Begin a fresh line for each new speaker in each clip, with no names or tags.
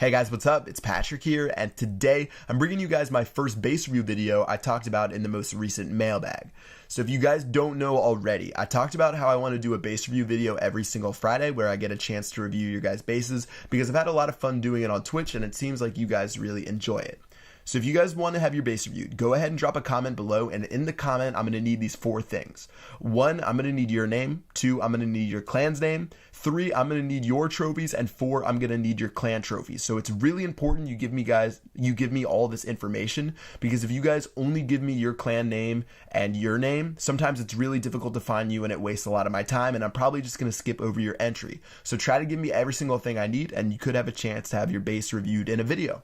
Hey guys, what's up? It's Patrick here, and today I'm bringing you guys my first base review video I talked about in the most recent mailbag. So if you guys don't know already, I talked about how I want to do a base review video every single Friday where I get a chance to review your guys' bases because I've had a lot of fun doing it on Twitch and it seems like you guys really enjoy it. So if you guys want to have your base reviewed, go ahead and drop a comment below, and in the comment, I'm going to need these 4 things. 1, I'm going to need your name. 2, I'm going to need your clan's name. 3, I'm going to need your trophies, and 4, I'm going to need your clan trophies. So it's really important you give me all this information, because if you guys only give me your clan name and your name, sometimes it's really difficult to find you and it wastes a lot of my time, and I'm probably just going to skip over your entry. So try to give me every single thing I need, and you could have a chance to have your base reviewed in a video.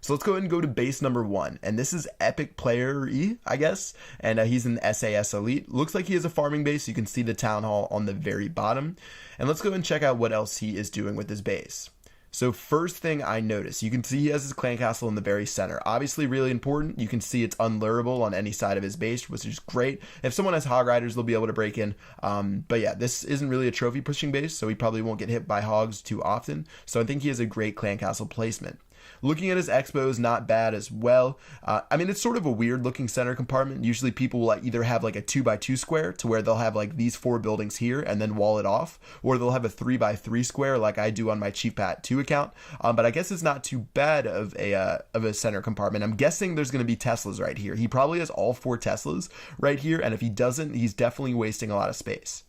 So let's go ahead and go to base number 1, and this is Epic Player E, I guess, and he's in SAS Elite. Looks like he has a farming base. You can see the town hall on the very bottom, and let's go ahead and check out what else he is doing with his base. So first thing I notice, you can see he has his clan castle in the very center. Obviously really important. You can see it's unlurable on any side of his base, which is great. If someone has hog riders, they'll be able to break in. But yeah, this isn't really a trophy pushing base, so he probably won't get hit by hogs too often. So I think he has a great clan castle placement. Looking at his expos, not bad as well. I mean, it's sort of a weird looking center compartment. Usually people will either have like a 2x2 square to where they'll have like these 4 buildings here and then wall it off, or they'll have a 3x3 square like I do on my Chief Pat 2 account. But I guess it's not too bad of a center compartment. I'm guessing there's going to be Teslas right here. He probably has all 4 Teslas right here, and if he doesn't, he's definitely wasting a lot of space.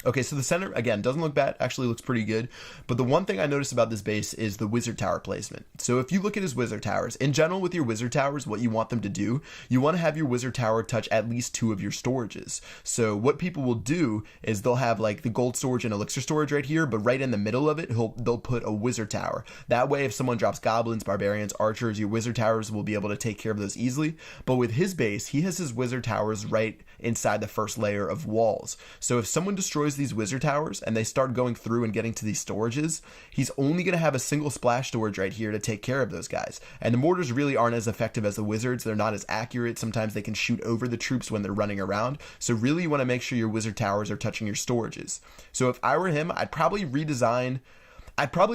Okay, so the center, again, doesn't look bad, actually looks pretty good, but the one thing I noticed about this base is the wizard tower placement. So if you look at his wizard towers, in general with your wizard towers, what you want them to do, you want to have your wizard tower touch at least 2 of your storages. So what people will do is they'll have like the gold storage and elixir storage right here, but right in the middle of it, they'll put a wizard tower. That way, if someone drops goblins, barbarians, archers, your wizard towers will be able to take care of those easily. But with his base, he has his wizard towers right inside the first layer of walls. So if someone destroys these wizard towers and they start going through and getting to these storages, he's only going to have a single splash storage right here to take care of those guys. And the mortars really aren't as effective as the wizards. They're not as accurate. Sometimes they can shoot over the troops when they're running around. So really you want to make sure your wizard towers are touching your storages. So if I were him, I'd probably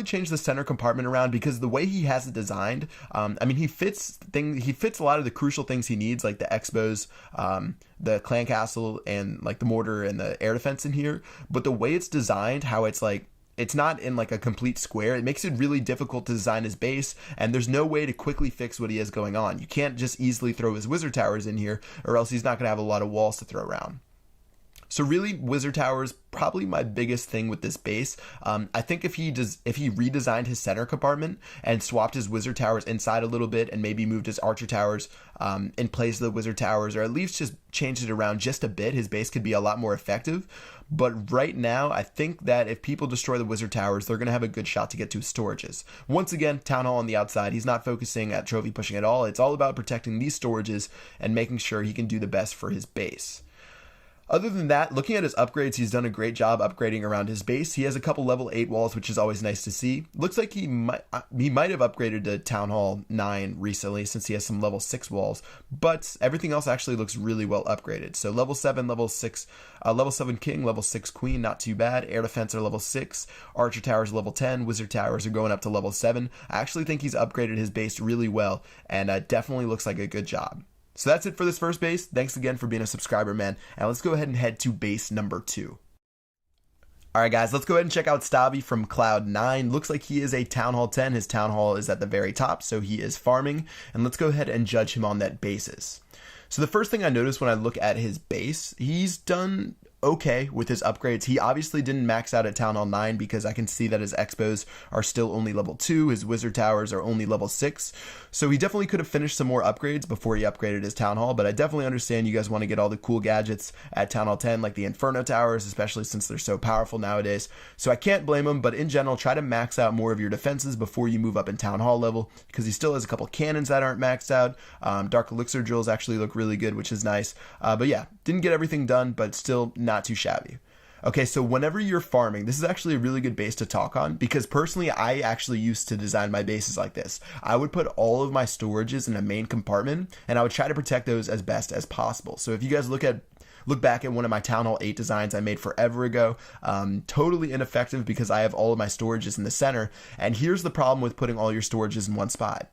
change the center compartment around, because the way he has it designed, I mean, he fits a lot of the crucial things he needs, like the expos, the clan castle, and like the mortar and the air defense in here. But the way it's designed, how it's like, it's not in like a complete square, it makes it really difficult to design his base, and there's no way to quickly fix what he has going on. You can't just easily throw his wizard towers in here, or else he's not going to have a lot of walls to throw around. So really, wizard towers probably my biggest thing with this base. I think if he redesigned his center compartment and swapped his wizard towers inside a little bit and maybe moved his archer towers in place of the wizard towers, or at least just changed it around just a bit, his base could be a lot more effective. But right now, I think that if people destroy the wizard towers, they're going to have a good shot to get to his storages. Once again, town hall on the outside. He's not focusing at trophy pushing at all. It's all about protecting these storages and making sure he can do the best for his base. Other than that, looking at his upgrades, he's done a great job upgrading around his base. He has a couple level 8 walls, which is always nice to see. Looks like he might have upgraded to Town Hall 9 recently, since he has some level 6 walls, but everything else actually looks really well upgraded. So level 7, level 6, level 7 king, level 6 queen, not too bad. Air defense are level 6, archer towers level 10, wizard towers are going up to level 7. I actually think he's upgraded his base really well, and definitely looks like a good job. So that's it for this first base. Thanks again for being a subscriber, man. And let's go ahead and head to base number 2. Alright guys, let's go ahead and check out Stabby from Cloud9. Looks like he is a Town Hall 10. His Town Hall is at the very top, so he is farming. And let's go ahead and judge him on that basis. So the first thing I noticed when I look at his base, he's done okay with his upgrades. He obviously didn't max out at Town Hall 9 because I can see that his expos are still only level 2, his wizard towers are only level 6, so he definitely could have finished some more upgrades before he upgraded his Town Hall. But I definitely understand you guys want to get all the cool gadgets at Town Hall 10, like the Inferno towers, especially since they're so powerful nowadays, so I can't blame him. But in general, try to max out more of your defenses before you move up in Town Hall level, because he still has a couple cannons that aren't maxed out. Dark elixir drills actually look really good, which is nice. But yeah, didn't get everything done, but still not too shabby. Okay, so whenever you're farming, this is actually a really good base to talk on, because personally, I actually used to design my bases like this. I would put all of my storages in a main compartment, and I would try to protect those as best as possible. So if you guys look at Look back at one of my Town Hall 8 designs I made forever ago. Totally ineffective because I have all of my storages in the center. And here's the problem with putting all your storages in one spot.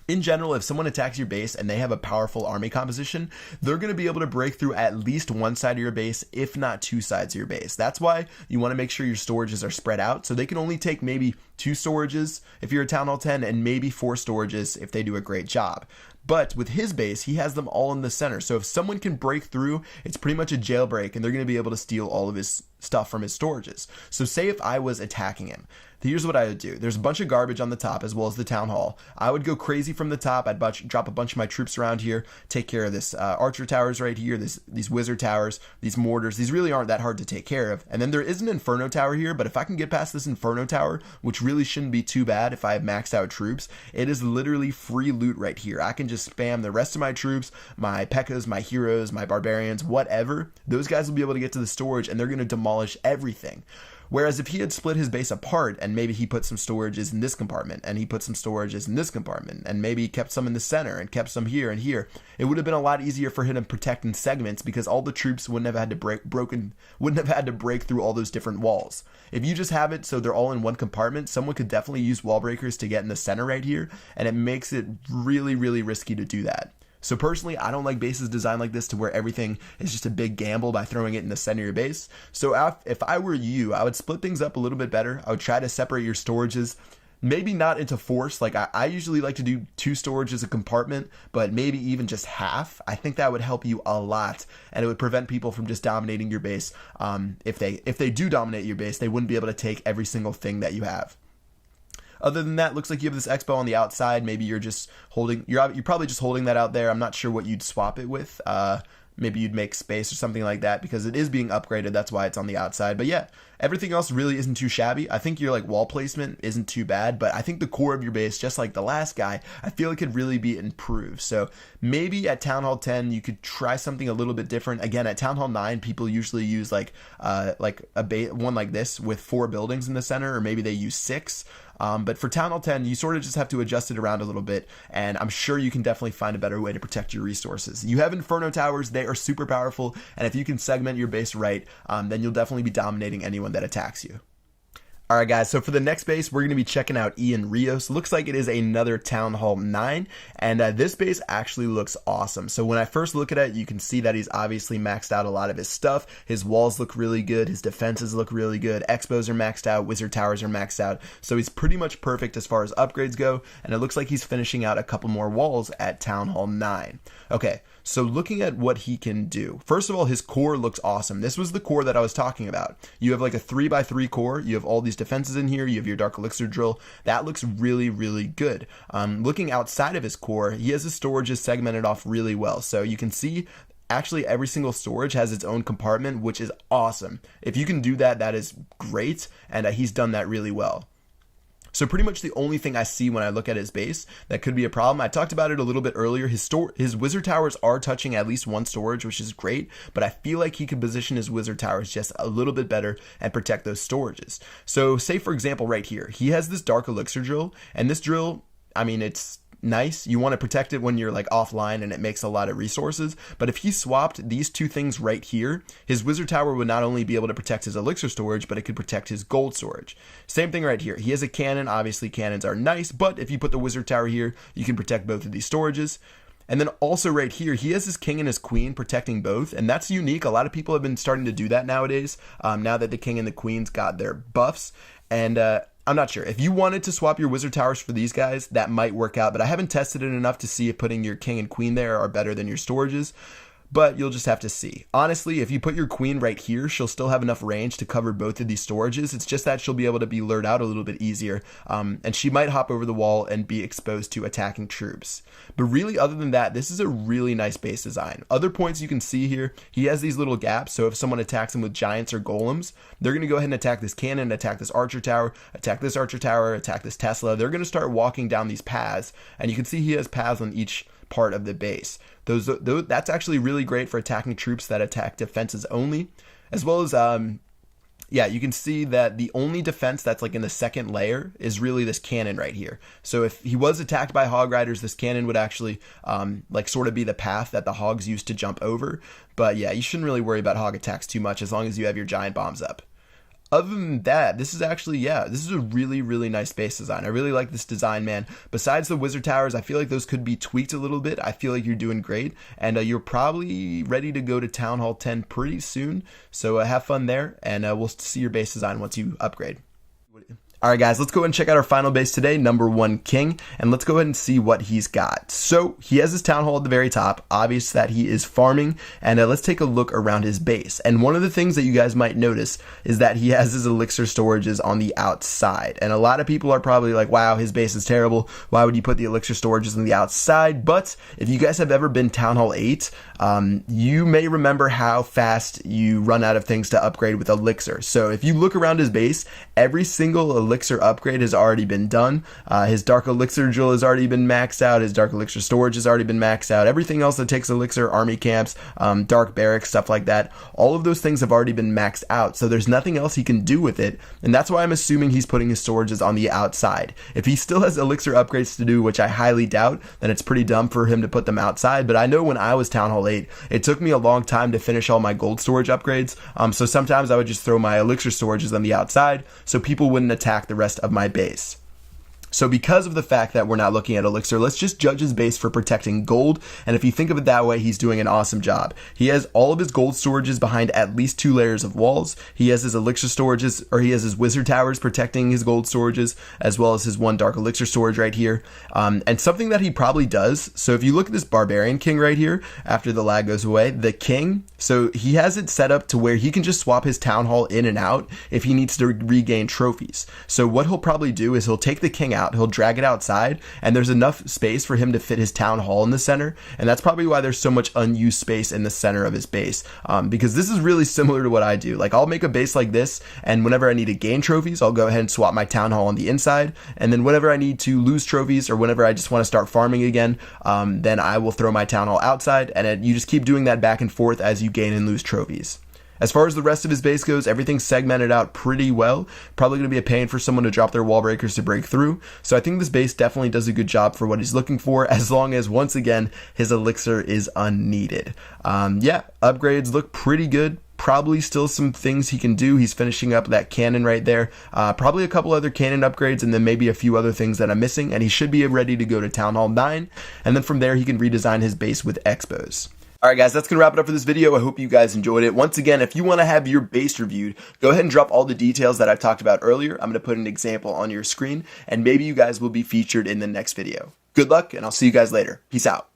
In general, if someone attacks your base and they have a powerful army composition, they're going to be able to break through at least one side of your base, if not two sides of your base. That's why you want to make sure your storages are spread out, so they can only take maybe 2 storages if you're a Town Hall 10 and maybe 4 storages if they do a great job. But with his base, he has them all in the center. So if someone can break through, it's pretty much a jailbreak, and they're going to be able to steal all of his stuff from his storages. So say if I was attacking him, here's what I would do. There's a bunch of garbage on the top as well as the town hall. I would go crazy from the top. I'd drop a bunch of my troops around here, take care of this archer towers right here, these wizard towers, these mortars. These really aren't that hard to take care of. And then there is an inferno tower here, but if I can get past this inferno tower, which really shouldn't be too bad if I have maxed out troops, it is literally free loot right here. I can just spam the rest of my troops, my P.E.K.K.A.s, my heroes, my barbarians, whatever. Those guys will be able to get to the storage and they're going to demolish everything. Whereas if he had split his base apart and maybe he put some storages in this compartment and he put some storages in this compartment and maybe he kept some in the center and kept some here and here, it would have been a lot easier for him to protect in segments because all the troops wouldn't have had to break through all those different walls. If you just have it so they're all in one compartment, someone could definitely use wall breakers to get in the center right here, and it makes it really, really risky to do that. So personally, I don't like bases designed like this to where everything is just a big gamble by throwing it in the center of your base. So if I were you, I would split things up a little bit better. I would try to separate your storages, maybe not into force. Like I usually like to do 2 storages a compartment, but maybe even just half. I think that would help you a lot, and it would prevent people from just dominating your base. If they do dominate your base, they wouldn't be able to take every single thing that you have. Other than that, looks like you have this expo on the outside. Maybe you're just holding, you're probably just holding that out there. I'm not sure what you'd swap it with. Maybe you'd make space or something like that because it is being upgraded. That's why it's on the outside. But yeah, everything else really isn't too shabby. I think your like wall placement isn't too bad, but I think the core of your base, just like the last guy, I feel it could really be improved. So maybe at Town Hall 10, you could try something a little bit different. Again, at Town Hall 9, people usually use like one like this with 4 buildings in the center, or maybe they use 6. But for Town Hall 10, you sort of just have to adjust it around a little bit, and I'm sure you can definitely find a better way to protect your resources. You have Inferno Towers, they are super powerful, and if you can segment your base right, then you'll definitely be dominating anyone that attacks you. Alright guys, so for the next base, we're going to be checking out Ian Rios. Looks like it is another Town Hall 9, and this base actually looks awesome. So when I first look at it, you can see that he's obviously maxed out a lot of his stuff. His walls look really good, his defenses look really good, expos are maxed out, wizard towers are maxed out, so he's pretty much perfect as far as upgrades go, and it looks like he's finishing out a couple more walls at Town Hall 9. Okay, so looking at what he can do, first of all, his core looks awesome. This was the core that I was talking about. You have like a 3x3 core, you have all these defenses in here, you have your Dark Elixir drill. That looks really, really good. Looking outside of his core, he has his storages segmented off really well. So you can see actually every single storage has its own compartment, which is awesome. If you can do that, that is great, and he's done that really well. So pretty much the only thing I see when I look at his base that could be a problem, I talked about it a little bit earlier, his wizard towers are touching at least 1 storage, which is great, but I feel like he could position his wizard towers just a little bit better and protect those storages. So say for example right here, he has this Dark Elixir drill, and this drill, I mean, it's nice. You want to protect it when you're like offline and it makes a lot of resources, but if he swapped these 2 things right here, his wizard tower would not only be able to protect his elixir storage, but it could protect his gold storage. Same thing right here. He has a cannon. Obviously cannons are nice, but if you put the wizard tower here, you can protect both of these storages. And then also right here, he has his king and his queen protecting both, and that's unique. A lot of people have been starting to do that nowadays, now that the king and the queen's got their buffs. And I'm not sure. If you wanted to swap your wizard towers for these guys, that might work out, but I haven't tested it enough to see if putting your king and queen there are better than your storages. But you'll just have to see. Honestly, if you put your queen right here, she'll still have enough range to cover both of these storages. It's just that she'll be able to be lured out a little bit easier, and she might hop over the wall and be exposed to attacking troops. But really, other than that, this is a really nice base design. Other points you can see here, he has these little gaps, so if someone attacks him with giants or golems, they're going to go ahead and attack this cannon, attack this archer tower, attack this archer tower, attack this Tesla. They're going to start walking down these paths, and you can see he has paths on each part of the base. That's actually really great for attacking troops that attack defenses only, as well as yeah, you can see that the only defense that's like in the second layer is really this cannon right here. So if he was attacked by hog riders, this cannon would actually like sort of be the path that the hogs used to jump over. But yeah, you shouldn't really worry about hog attacks too much as long as you have your giant bombs up. Other than that, this is actually, yeah, this is a really, really nice base design. I really like this design, man. Besides the wizard towers, I feel like those could be tweaked a little bit. I feel like you're doing great, and you're probably ready to go to Town Hall 10 pretty soon. So have fun there, and we'll see your base design once you upgrade. Alright guys, let's go ahead and check out our final base today, number 1 king, and let's go ahead and see what he's got. So, he has his town hall at the very top, obvious that he is farming, and let's take a look around his base. And one of the things that you guys might notice is that he has his elixir storages on the outside, and a lot of people are probably like, wow, his base is terrible, why would you put the elixir storages on the outside? But, if you guys have ever been Town Hall 8, you may remember how fast you run out of things to upgrade with elixir. So, if you look around his base, every single elixir upgrade has already been done. His dark elixir drill has already been maxed out. His dark elixir storage has already been maxed out. Everything else that takes elixir, army camps, dark barracks, stuff like that, all of those things have already been maxed out. So there's nothing else he can do with it. And that's why I'm assuming he's putting his storages on the outside. If he still has elixir upgrades to do, which I highly doubt, then it's pretty dumb for him to put them outside. But I know when I was Town Hall 8, it took me a long time to finish all my gold storage upgrades. So sometimes I would just throw my elixir storages on the outside so people wouldn't attack the rest of my base. So because of the fact that we're not looking at elixir, let's just judge his base for protecting gold. And if you think of it that way, he's doing an awesome job. He has all of his gold storages behind at least 2 layers of walls. He has his elixir storages, or he has his wizard towers protecting his gold storages, as well as his 1 dark elixir storage right here. And something that he probably does, so if you look at this barbarian king right here, after the lag goes away, the king, so he has it set up to where he can just swap his town hall in and out if he needs to regain trophies. So what he'll probably do is he'll take the king out, he'll drag it outside, and there's enough space for him to fit his town hall in the center, and that's probably why there's so much unused space in the center of his base, because this is really similar to what I do. Like, I'll make a base like this, and whenever I need to gain trophies, I'll go ahead and swap my town hall on the inside, and then whenever I need to lose trophies, or whenever I just want to start farming again, then I will throw my town hall outside, and you just keep doing that back and forth as you gain and lose trophies. As far as the rest of his base goes, everything's segmented out pretty well. Probably going to be a pain for someone to drop their wall breakers to break through. So I think this base definitely does a good job for what he's looking for, as long as, once again, his elixir is unneeded. Yeah, upgrades look pretty good. Probably still some things he can do. He's finishing up that cannon right there. Probably a couple other cannon upgrades, and then maybe a few other things that I'm missing. And he should be ready to go to Town Hall 9. And then from there, he can redesign his base with expos. Alright guys, that's going to wrap it up for this video. I hope you guys enjoyed it. Once again, if you want to have your base reviewed, go ahead and drop all the details that I've talked about earlier. I'm going to put an example on your screen, and maybe you guys will be featured in the next video. Good luck, and I'll see you guys later. Peace out.